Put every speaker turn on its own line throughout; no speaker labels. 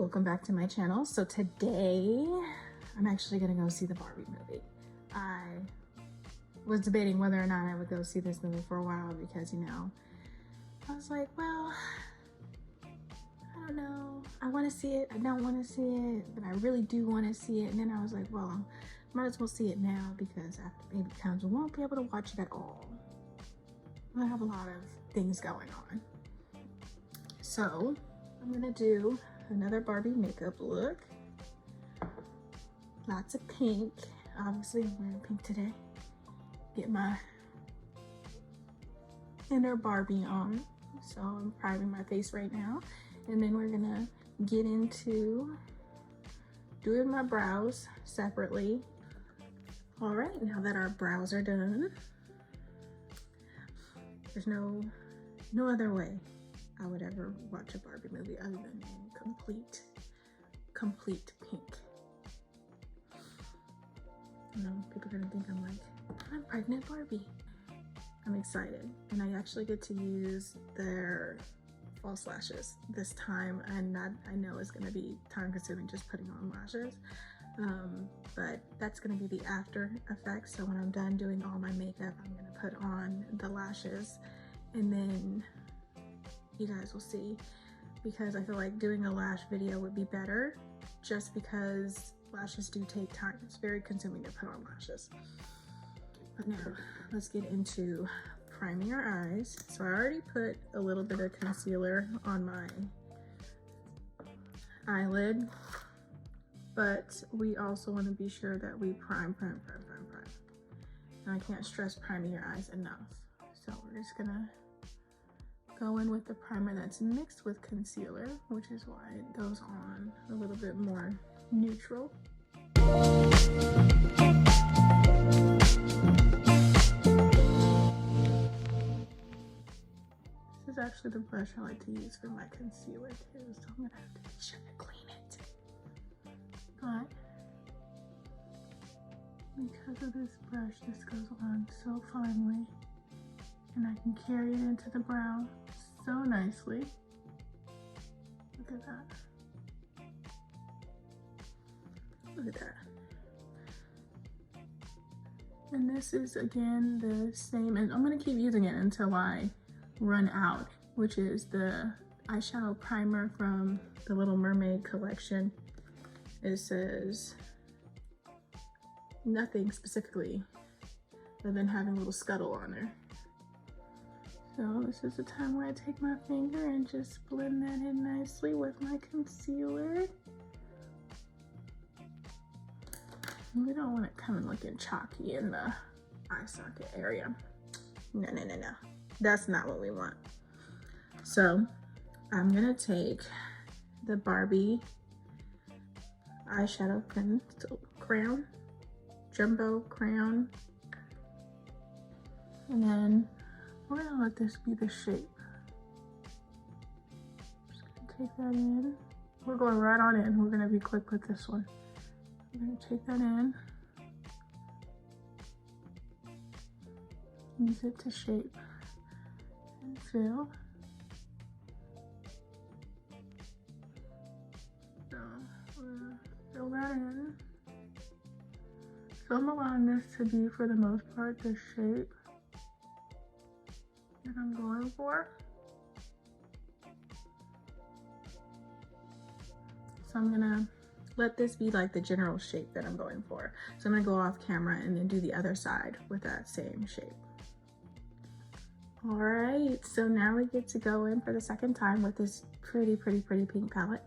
welcome back to my channel. So today I'm actually gonna go see the Barbie movie. I was debating whether or not I would go see this movie for a while because, you know, I was like, well, I don't know, I want to see it, I don't want to see it, but I really do want to see it. And then I was like, well, might as well see it now because after baby comes we won't be able to watch it at all. I have a lot of things going on. So I'm gonna do another Barbie makeup look. Lots of pink. Obviously I'm wearing pink today. Get my inner Barbie on. So I'm priming my face right now. And then we're gonna get into doing my brows separately. All right, now that our brows are done, there's no other way I would ever watch a Barbie movie other than in complete pink. You know, people are gonna think I'm like, I'm pregnant Barbie. I'm excited, and I actually get to use their false lashes this time, and that I know is gonna be time consuming just putting on lashes. But that's gonna be the after effect. So when I'm done doing all my makeup, I'm gonna put on the lashes, and then you guys will see, because I feel like doing a lash video would be better just because lashes do take time. It's very consuming to put on lashes. But now let's get into priming our eyes. So I already put a little bit of concealer on my eyelid, but we also want to be sure that we prime. And I can't stress priming your eyes enough. So we're just gonna go in with the primer that's mixed with concealer, which is why it goes on a little bit more neutral. This is actually the brush I like to use for my concealer too, so I'm gonna have to make sure to clean it. But because of this brush, this goes on so finely, and I can carry it into the brow so nicely. Look at that. Look at that. And this is again the same, and I'm gonna keep using it until I run out, which is the eyeshadow primer from the Little Mermaid collection. It says nothing specifically other than having a little scuttle on there. So this is the time where I take my finger and just blend that in nicely with my concealer. We don't want it coming looking chalky in the eye socket area. No. That's not what we want. So I'm gonna take the Barbie eyeshadow crayon, jumbo crayon, and then we're gonna let this be the shape. Just gonna take that in. We're going right on in. We're gonna be quick with this one. We're gonna take that in. Use it to shape and fill. So we're gonna fill that in. So I'm allowing this to be, for the most part, the shape that I'm going for. So I'm gonna let this be like the general shape that I'm going for. So I'm gonna go off camera and then do the other side with that same shape. All right, so now we get to go in for the second time with this pretty pink palette.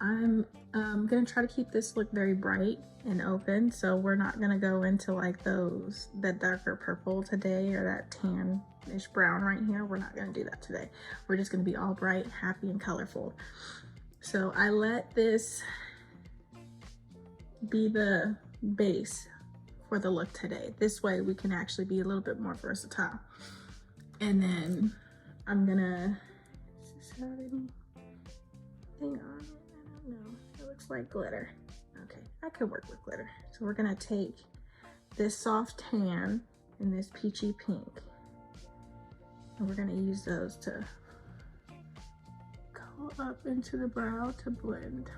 I'm gonna try to keep this look very bright and open, so we're not gonna go into like that darker purple today or that tan-ish brown right here. We're not gonna do that today. We're just gonna be all bright, happy, and colorful. So I let this be the base for the look today. This way we can actually be a little bit more versatile. And then I'm gonna, hang on, I don't know, it looks like glitter. Okay, I could work with glitter. So we're gonna take this soft tan and this peachy pink, and we're gonna use those to go up into the brow to blend.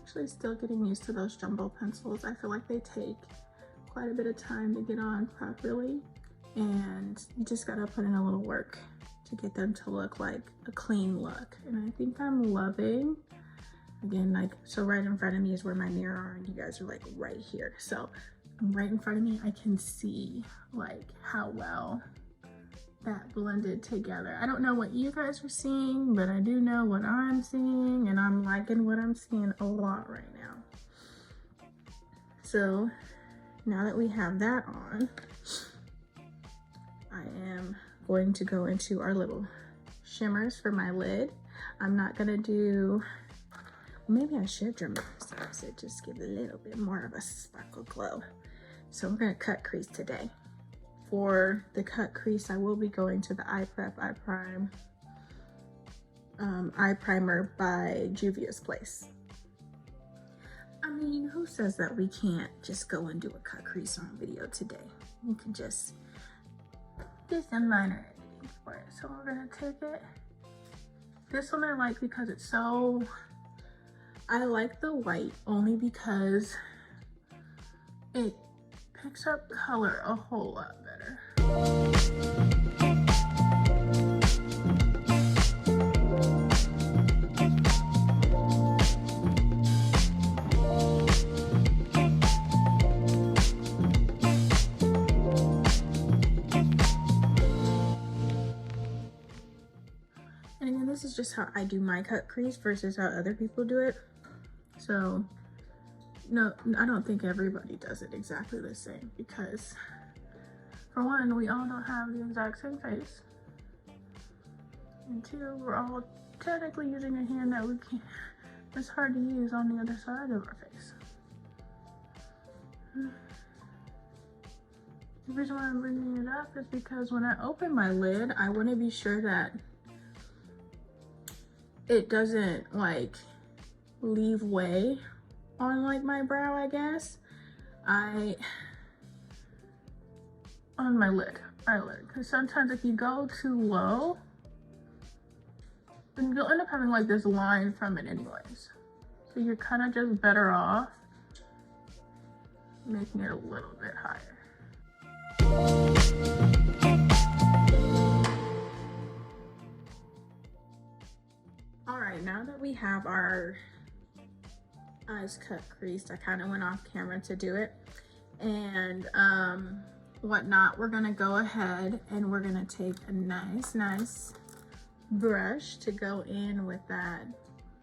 Actually still getting used to those jumbo pencils. I feel like they take quite a bit of time to get on properly, and you just gotta put in a little work to get them to look like a clean look. And I think I'm loving, again, like, so right in front of me is where my mirror are, and you guys are like right here. So right in front of me, I can see like how well that blended together. I don't know what you guys are seeing, but I do know what I'm seeing, and I'm liking what I'm seeing a lot right now. So now that we have that on, I am going to go into our little shimmers for my lid. I'm not gonna do, maybe I should trim it so it just gives a little bit more of a sparkle glow. So we're gonna cut crease today. For the cut crease, I will be going to the Eye Primer by Juvia's Place. I mean, who says that we can't just go and do a cut crease on video today? You can just do some minor editing for it. So we're gonna take it. This one I like because it's so, I like the white only because it picks up color a whole lot better. And again, this is just how I do my cut crease versus how other people do it. So no, I don't think everybody does it exactly the same, because for one, we all don't have the exact same face, and two, we're all technically using a hand that we can't, it's hard to use on the other side of our face. The reason why I'm bringing it up is because when I open my lid, I want to be sure that it doesn't like leave way on like my brow, I guess. On my lid, eyelid, because sometimes if you go too low, then you'll end up having like this line from it anyways. So you're kind of just better off making it a little bit higher. All right, now that we have our eyes cut creased, I kind of went off camera to do it and whatnot. We're gonna go ahead and we're gonna take a nice brush to go in with that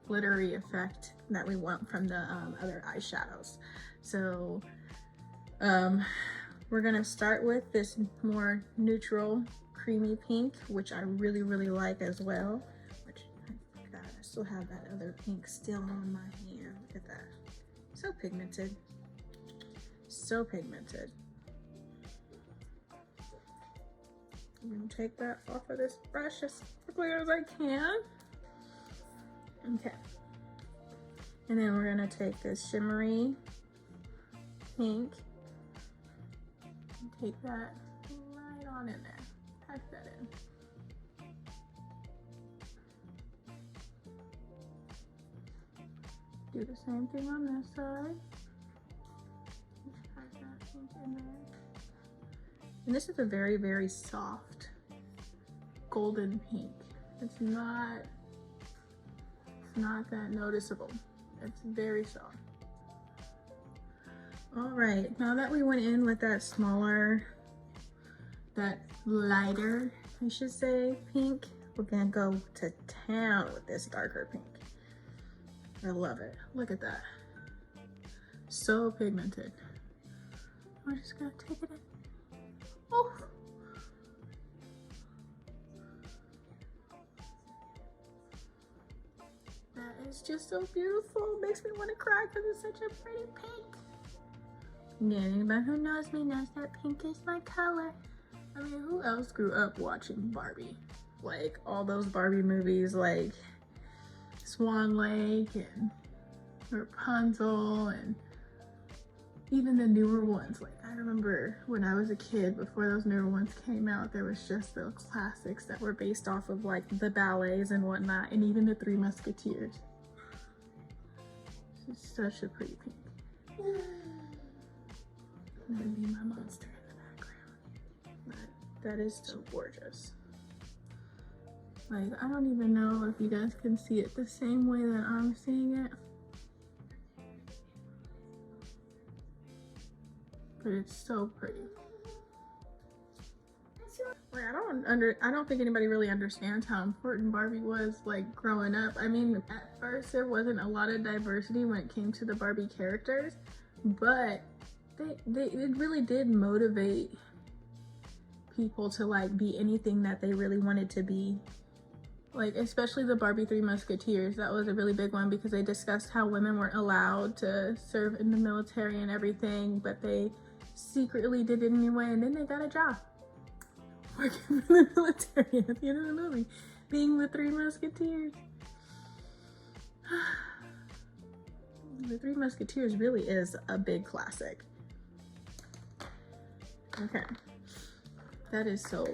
glittery effect that we want from the other eyeshadows. So we're gonna start with this more neutral creamy pink, which I really like as well. Which I forgot, I still have that other pink still on my hand. Look at that, so pigmented, so pigmented. I'm gonna take that off of this brush as quickly as I can. Okay, and then we're gonna take this shimmery pink and take that right on in there, pack that in. Do the same thing on this side. Just pack that pink in there. And this is a very soft golden pink. It's not that noticeable. It's very soft. All right, now that we went in with that smaller, that lighter, I should say, pink, we're gonna go to town with this darker pink. I love it. Look at that. So pigmented. We're just gonna take it in. Oh. That is just so beautiful. It makes me want to cry because it's such a pretty pink. Yeah, anybody who knows me knows that pink is my color. I mean, who else grew up watching Barbie? Like all those Barbie movies like Swan Lake and Rapunzel, and even the newer ones. Like, I remember when I was a kid, before those newer ones came out, there was just the classics that were based off of like the ballets and whatnot, and even the Three Musketeers. This is such a pretty pink. And then be my monster in the background. That is so gorgeous. Like, I don't even know if you guys can see it the same way that I'm seeing it. But it's so pretty. Like, I don't think anybody really understands how important Barbie was, like, growing up. I mean, at first there wasn't a lot of diversity when it came to the Barbie characters, but it really did motivate people to like be anything that they really wanted to be. Like, especially the Barbie Three Musketeers, that was a really big one because they discussed how women weren't allowed to serve in the military and everything, but they secretly did it anyway, and then they got a job working for the military at the end of the movie, being the Three Musketeers. The Three Musketeers really is a big classic. Okay, that is so,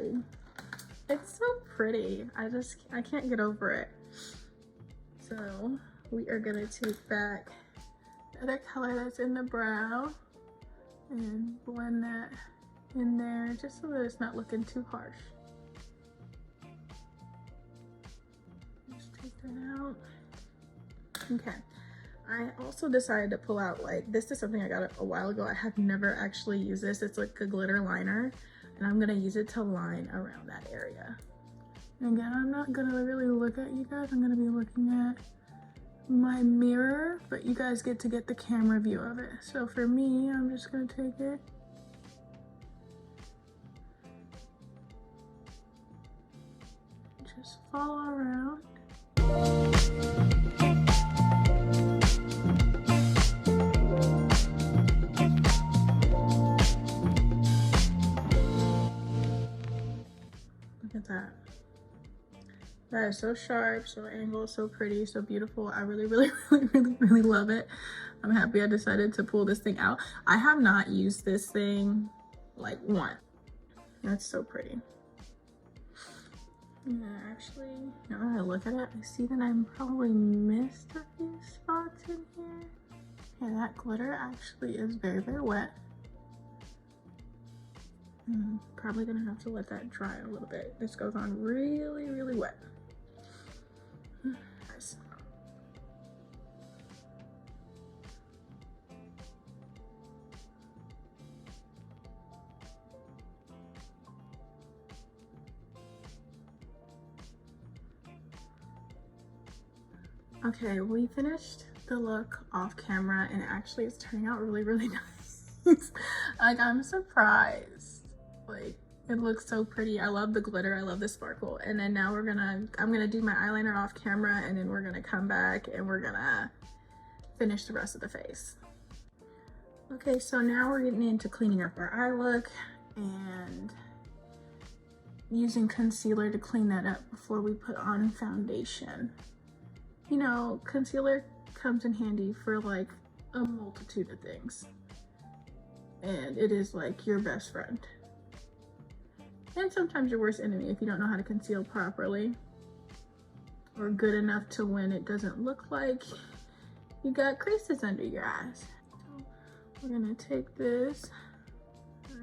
it's so pretty. I can't get over it. So we are gonna take back the other color that's in the brow and blend that in there just so that it's not looking too harsh. Just take that out. Okay. I also decided to pull out, like, this is something I got a while ago. I have never actually used this. It's like a glitter liner, and I'm gonna use it to line around that area. And again, I'm not gonna really look at you guys. I'm gonna be looking at my mirror, but you guys get to get the camera view of it. So for me, I'm just gonna take it. Just follow around. Look at that. That is so sharp, so angled, so pretty, so beautiful. I really love it. I'm happy I decided to pull this thing out. I have not used this thing like once. That's so pretty. Yeah, actually, now that I look at it, I see that I'm probably missed a few spots in here. Yeah, that glitter actually is very wet. Probably gonna have to let that dry a little bit. This goes on really wet. Nice. Okay, we finished the look off camera, and actually it's turning out really nice. Like, I'm surprised. Like, it looks so pretty. I love the glitter, I love the sparkle. And then now I'm gonna do my eyeliner off camera, and then we're gonna come back and we're gonna finish the rest of the face. Okay, so now we're getting into cleaning up our eye look and using concealer to clean that up before we put on foundation. You know, concealer comes in handy for like a multitude of things, and it is like your best friend. And sometimes your worst enemy if you don't know how to conceal properly or good enough to when it doesn't look like you got creases under your eyes. So we're gonna take this. I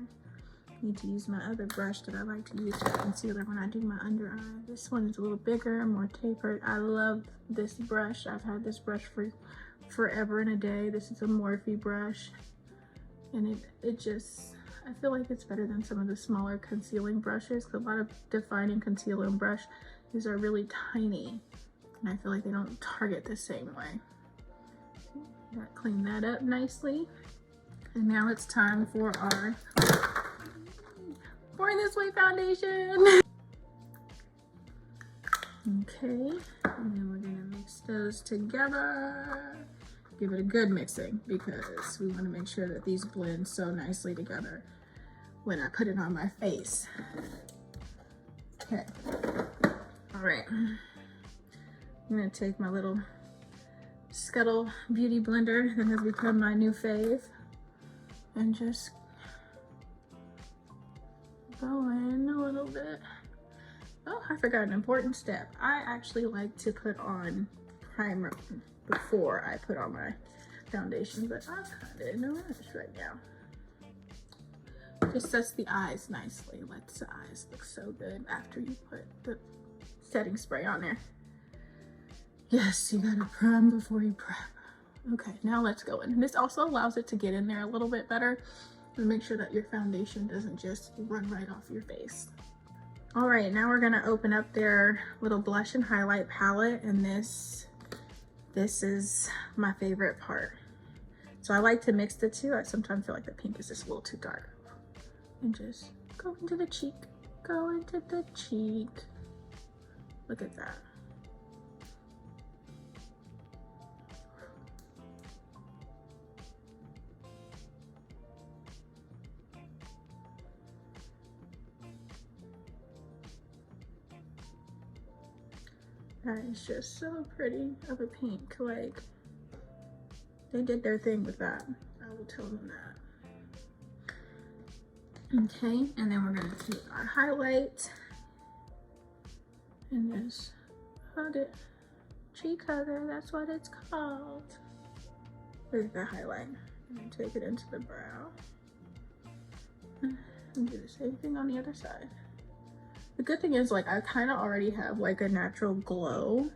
need to use my other brush that I like to use for concealer when I do my under eye. This one is a little bigger, more tapered. I love this brush. I've had this brush for forever and a day. This is a Morphe brush, and it just, I feel like it's better than some of the smaller concealing brushes, because a lot of defining concealing brushes are really tiny, and I feel like they don't target the same way. Gotta clean that up nicely. And now it's time for our Born This Way foundation. Okay, and then we're gonna mix those together. Give it a good mixing because we want to make sure that these blend so nicely together when I put it on my face. Okay, all right. I'm gonna take my little Scuttle Beauty Blender that has become my new fave. And just go in a little bit. Oh, I forgot an important step. I actually like to put on primer before I put on my foundation, but I'm kind of in a rush right now. Just sets the eyes nicely. Lets the eyes look so good after you put the setting spray on there. Yes, you gotta prime before you prep. Okay, now let's go in. And this also allows it to get in there a little bit better and make sure that your foundation doesn't just run right off your face. All right, now we're gonna open up their little blush and highlight palette, and this is my favorite part. So I like to mix the two. I sometimes feel like the pink is just a little too dark. And just go into the cheek, go into the cheek. Look at that. That is just so pretty of a pink. Like, they did their thing with that. I will tell them that. Okay, and then we're gonna take our highlight and just hug it. Cheek hugger, that's what it's called. Look at the highlight. And then take it into the brow. And do the same thing on the other side. The good thing is, like, I kind of already have like a natural glow,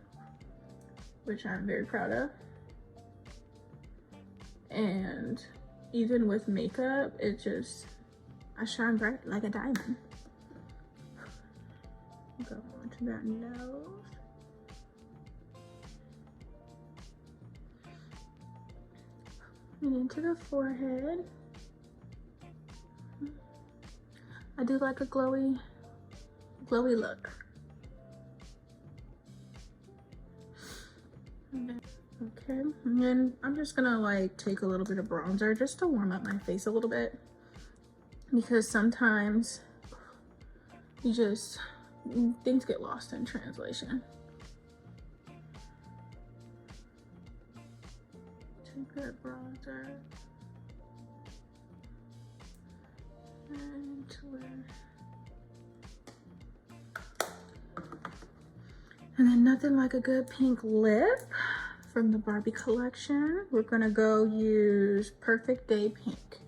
which I'm very proud of. And even with makeup, it just, I shine bright like a diamond. Go onto that nose. And into the forehead. I do like a glowy look. Okay, and then I'm just gonna like take a little bit of bronzer just to warm up my face a little bit, because sometimes things get lost in translation. Take that bronzer and to where. And then nothing like a good pink lip from the Barbie collection. We're gonna go use Perfect Day Pink.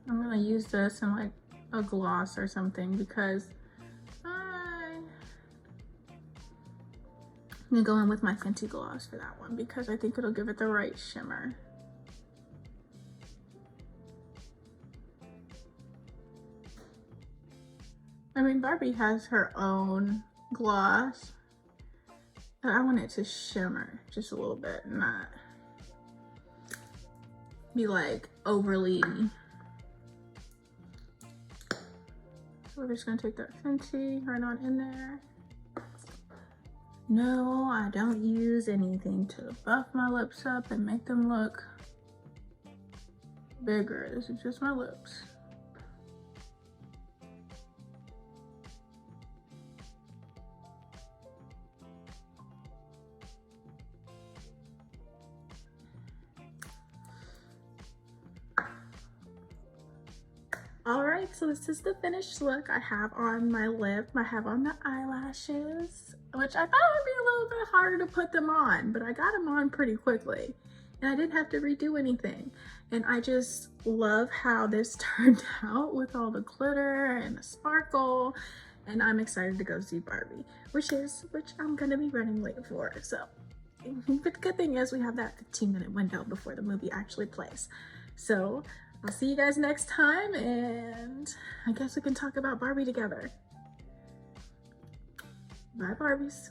I'm gonna use this in like a gloss or something, because I'm gonna go in with my Fenty gloss for that one, because I think it'll give it the right shimmer. I mean, Barbie has her own gloss, but I want it to shimmer just a little bit, not be like overly. So we're just gonna take that Fenty right on in there. No, I don't use anything to buff my lips up and make them look bigger. This is just my lips. All right, so this is the finished look. I have on my lip, I have on the eyelashes, which I thought would be a little bit harder to put them on, but I got them on pretty quickly and I didn't have to redo anything. And I just love how this turned out with all the glitter and the sparkle. And I'm excited to go see Barbie, which I'm gonna be running late for. So, but the good thing is we have that 15-minute window before the movie actually plays. So I'll see you guys next time, and I guess we can talk about Barbie together. Bye, Barbies.